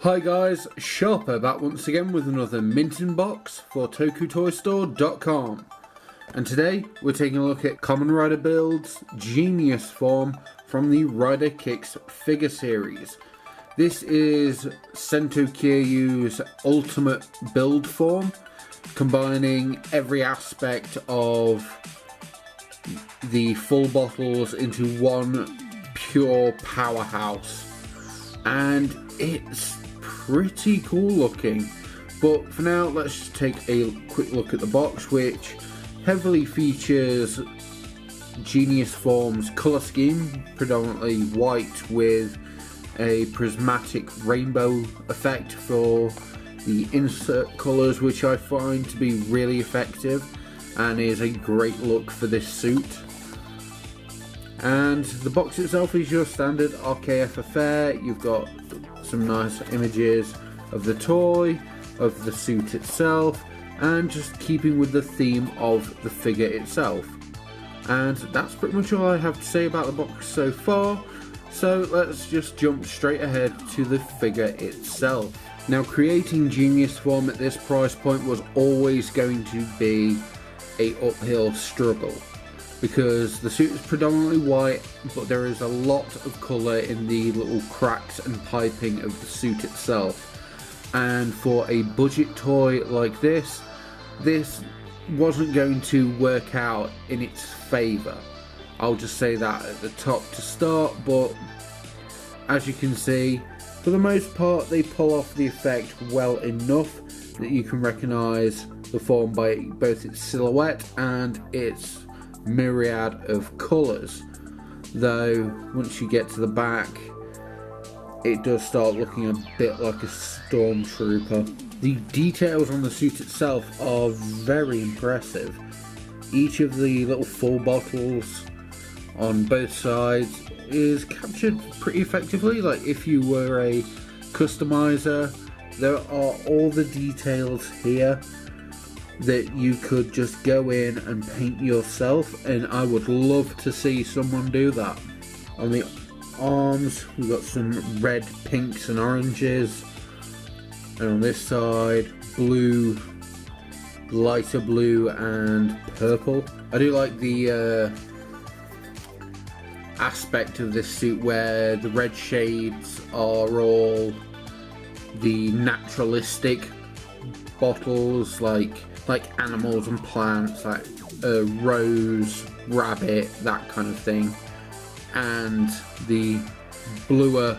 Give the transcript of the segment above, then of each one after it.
Hi guys, Sharper back once again with another minting box for TokuToyStore.com. And today we're taking a look at Kamen Rider Build's Genius form from the Rider Kicks figure series. This is Sento Kiryu's ultimate build form, combining every aspect of the full bottles into one pure powerhouse. And it's pretty cool looking. But for now, let's just take a quick look at the box, which heavily features Genius Form's colour scheme, predominantly white with a prismatic rainbow effect for the insert colours, which I find to be really effective and is a great look for this suit. And the box itself is your standard RKF affair. You've got some nice images of the toy, of the suit itself, and just keeping with the theme of the figure itself. And that's pretty much all I have to say about the box so far, so let's just jump straight ahead to the figure itself. Now, creating Genius Form at this price point was always going to be an uphill struggle, because the suit is predominantly white, but there is a lot of colour in the little cracks and piping of the suit itself. And for a budget toy like this wasn't going to work out in its favour. I'll just say that at the top to start, but as you can see, for the most part they pull off the effect well enough that you can recognise the form by both its silhouette and its myriad of colours, though once you get to the back it does start looking a bit like a stormtrooper. The details on the suit itself are very impressive. Each of the little full bottles on both sides is captured pretty effectively. Like if you were a customizer, there are all the details here that you could just go in and paint yourself, and I would love to see someone do that. On the arms we've got some red, pinks and oranges, and on this side blue, lighter blue and purple. I do like the aspect of this suit where the red shades are all the naturalistic bottles, like animals and plants, like a rose, rabbit, that kind of thing. And the bluer,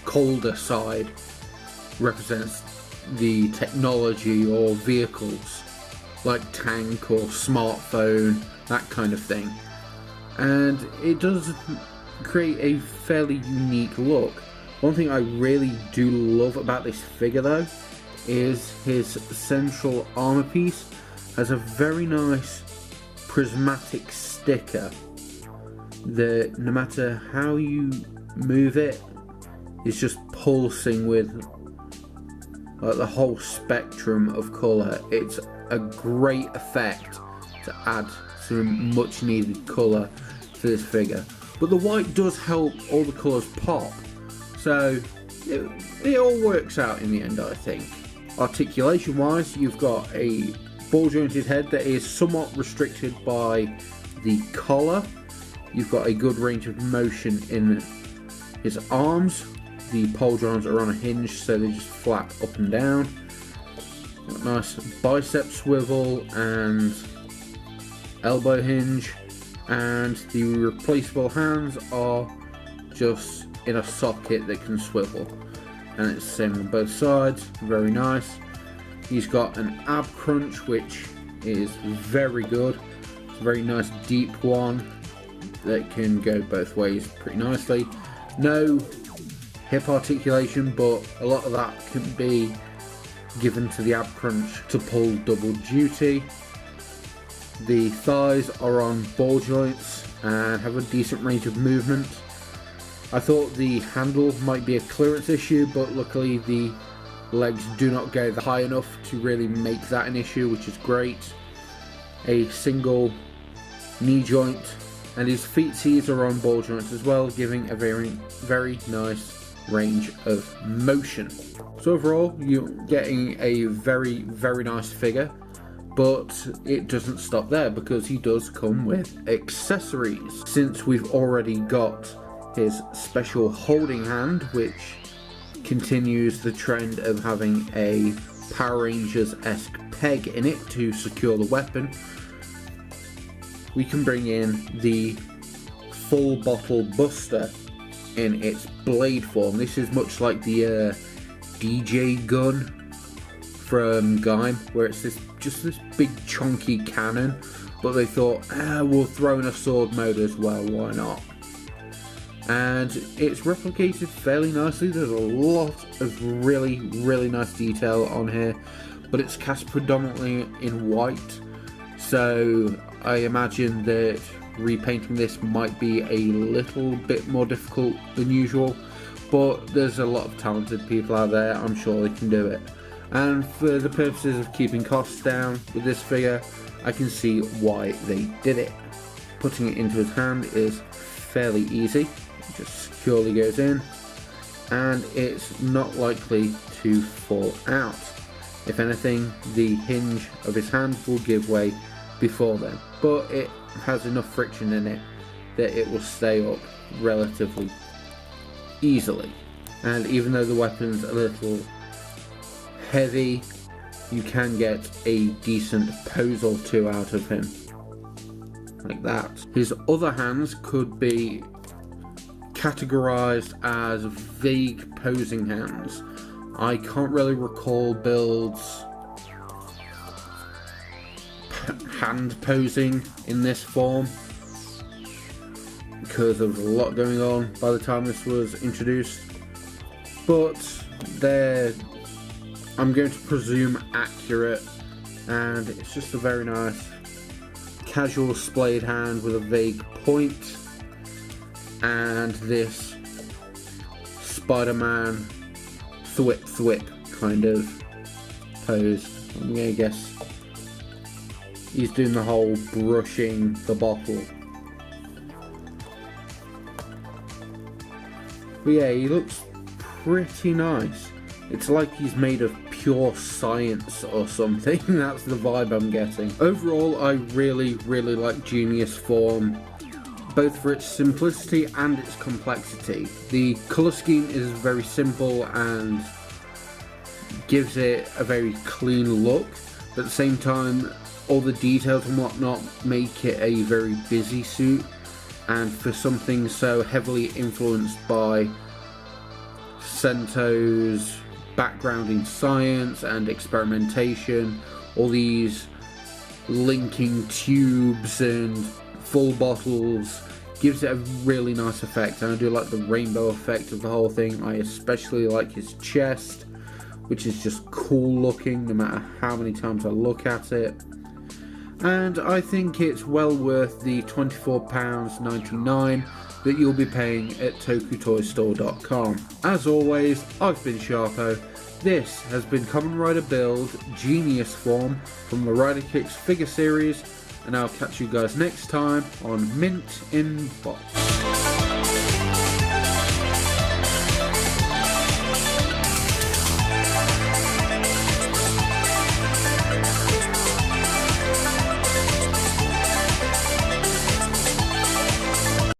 colder side represents the technology or vehicles, like tank or smartphone, that kind of thing. And it does create a fairly unique look. One thing I really do love about this figure though is his central armor piece has a very nice prismatic sticker that no matter how you move it is just pulsing with like the whole spectrum of colour. It's a great effect to add some much needed colour to this figure, but the white does help all the colours pop, so it all works out in the end, I think. Articulation wise, you've got a ball jointed head that is somewhat restricted by the collar. You've got a good range of motion in his arms. The pole joints are on a hinge, so they just flap up and down. Got nice bicep swivel and elbow hinge, and the replaceable hands are just in a socket that can swivel, and it's the same on both sides. Very nice. He's got an ab crunch, which is very good. It's a very nice deep one that can go both ways pretty nicely. No hip articulation, but a lot of that can be given to the ab crunch to pull double duty. The thighs are on ball joints and have a decent range of movement. I thought the handle might be a clearance issue, but luckily the legs do not go high enough to really make that an issue, which is great. A single knee joint, and his feetsies are on ball joints as well, giving a very nice range of motion. So overall, you're getting a very, very nice figure, but it doesn't stop there because he does come with accessories. Since we've already got his special holding hand, which continues the trend of having a Power Rangers-esque peg in it to secure the weapon, we can bring in the full bottle buster in its blade form. This is much like the DJ gun from Kamen, where it's just this big chunky cannon, but they thought, we'll throw in a sword mode as well, why not? And it's replicated fairly nicely. There's a lot of really, really nice detail on here, but it's cast predominantly in white, so I imagine that repainting this might be a little bit more difficult than usual, but there's a lot of talented people out there, I'm sure they can do it. And for the purposes of keeping costs down with this figure, I can see why they did it. Putting it into his hand is fairly easy. It just securely goes in, and it's not likely to fall out. If anything, the hinge of his hand will give way before then, but it has enough friction in it that it will stay up relatively easily. And even though the weapon's a little heavy, you can get a decent pose or two out of him, like that. His other hands could be categorized as vague posing hands. I can't really recall builds hand posing in this form because there was a lot going on by the time this was introduced, but they're, I'm going to presume, accurate, and it's just a very nice casual splayed hand with a vague point and this Spider-Man thwip kind of pose. I'm gonna guess he's doing the whole brushing the bottle. But yeah, he looks pretty nice. It's like he's made of pure science or something. That's the vibe I'm getting. Overall, I really, really like Genius form, both for its simplicity and its complexity. The colour scheme is very simple and gives it a very clean look, but at the same time, all the details and whatnot make it a very busy suit, and for something so heavily influenced by Sento's background in science and experimentation, all these linking tubes and full bottles gives it a really nice effect, and I do like the rainbow effect of the whole thing. I especially like his chest, which is just cool looking no matter how many times I look at it, and I think it's well worth the £24.99 that you'll be paying at tokutoystore.com. As always, I've been Sharpo. This has been Kamen Rider Build Genius Form from the Rider Kicks figure series, and I'll catch you guys next time on Mint in Box.